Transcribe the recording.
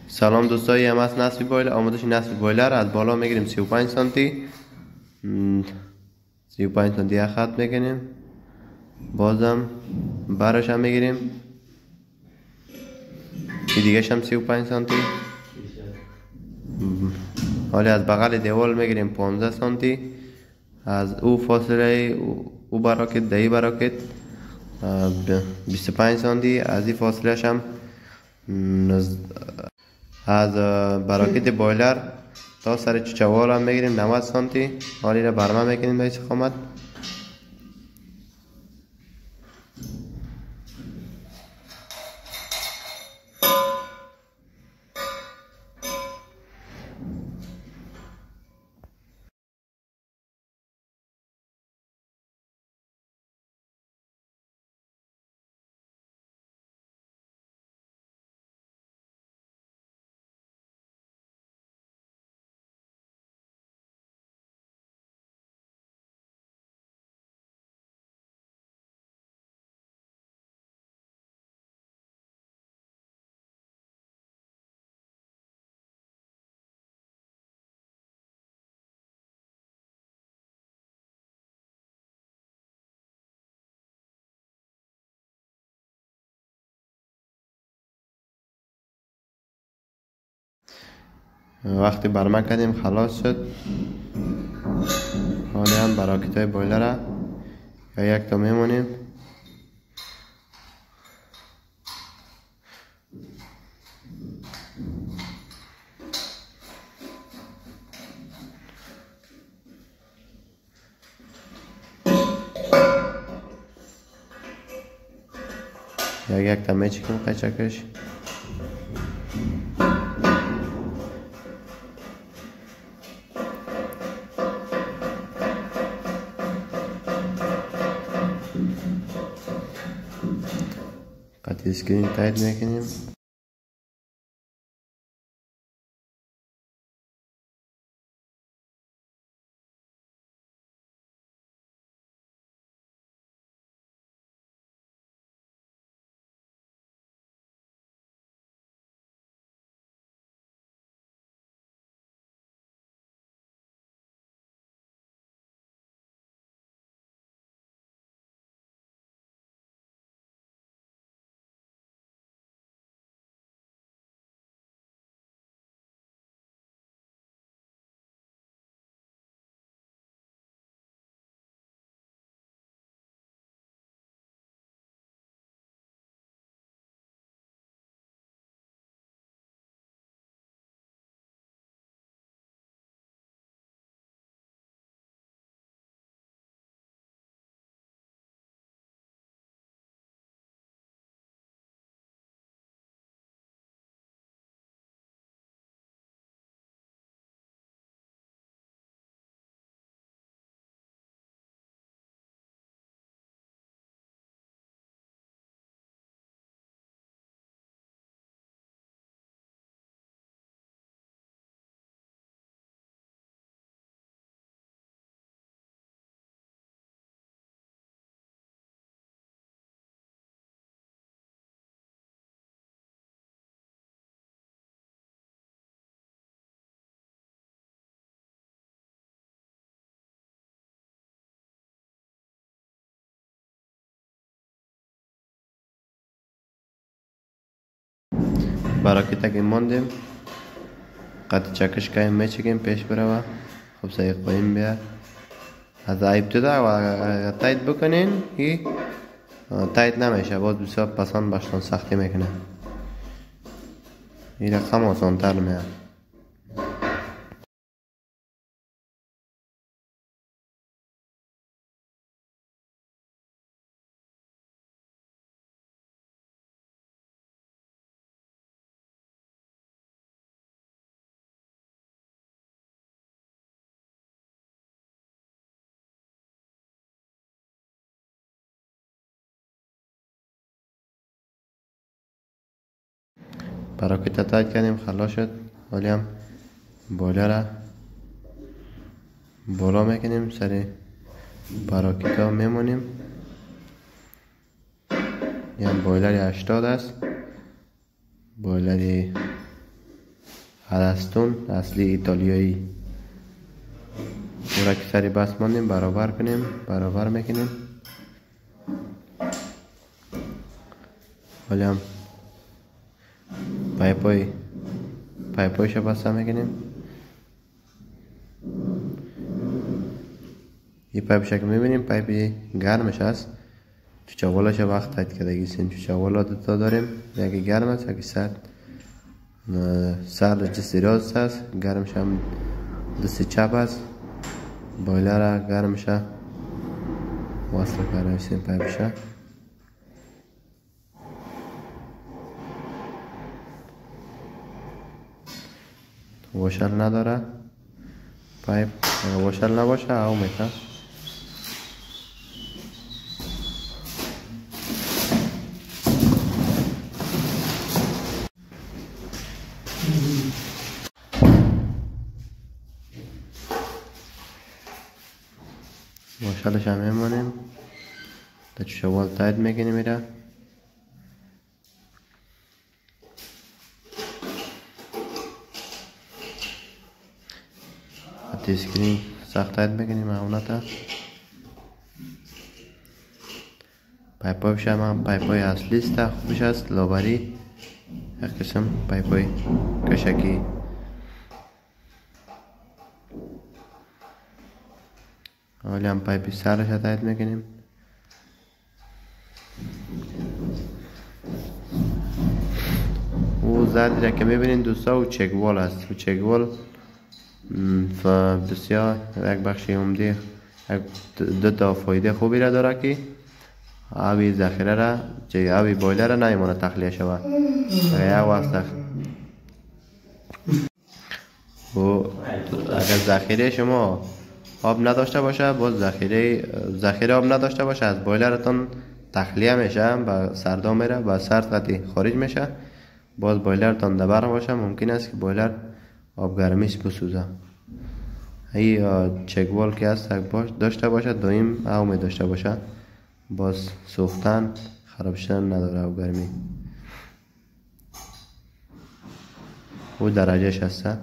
سلام دوستایی، هم از نصفی بایلر آموزش نصفی بایلر. از بالا میگیریم 35 سانتی 35 سانتی یک خط میکنیم، بازم برش هم میگیریم، این دیگه هم 35 سانتی. حالا از بغل دیوال میگیریم 15 سانتی، از او فاصله او براکت دهی براکت 25 سانتی، از این فاصله هم از براکت بایلر تا سر چوال هم میگیریم 90 سانتی. حالی را برمه میکنیم به استقامت. وقتی برمه کردیم خلاص شد. حالا هم براکت های بایلر یا یک تا میمونیم. یک تا میچکیم قیچکش. قطعی اسکرین تایت میکنیم. براکت که ماندیم قطع چکش کنیم میچکیم پیش بروه. خب سعی قایم بیار از ابتدا و تایت بکنین. این تایت نمیشه، باز بسیار پسند باشتن سختی میکنه. این رقم آسان تر میاد. براکت تایت کردیم خلاص شد. حالی هم بایلر را بالا میکنیم، سر براکت ها میمونیم. یه بایلر 80 است، بایلر ادستون اصلی ایتالیایی. او را که سری بس ماندیم برابر کنیم، برابر میکنیم. ولی هم پایپایش بسته میکنیم. این پایپش که میبینیم پایپ گرمش هست. چوچاولاش وقت تایید کردگی سین. چوچاوالا دوتا داریم، یکی گرم است یکی سرد جست راست است، گرمش هم دست چپ است. بایلر گرمش وصل کرده سین پایپش. واشر نداره پایپ، واشر نباشه او میتونه. واشرش هم میمونیم تا چوال تایید میکنیم. میره اسکرین سخت تایید میکنیم اونتا. پایپایش هم پایپای اصلی است، خوبش است. لابری یک قسم پایپای کشکی. ولی هم پایپی سرش تایید میکنیم. او زدی را که میبینین دوستا و چکوال است. و چکوال بسیار یک بخشی عمده، دو تا فایده خوبی را داره که آبی ذخیره را چه آبی بایلر را نمیمونه تخلیه شود. یک وقت و اگر ذخیره شما آب نداشته باشه، باز ذخیره آب نداشته باشه، از بایلرتون تخلیه میشه، به سردا میره، به سرد قطعی خارج میشه. باز بایلرتون دبر باشه، ممکن است که بایلر آب گرمیش بسوزه. ای چکوال که هست داشته باشه، دایم او می داشته باشه، باز سوختن خراب شدن نداره. او گرمی او درجهش هسته.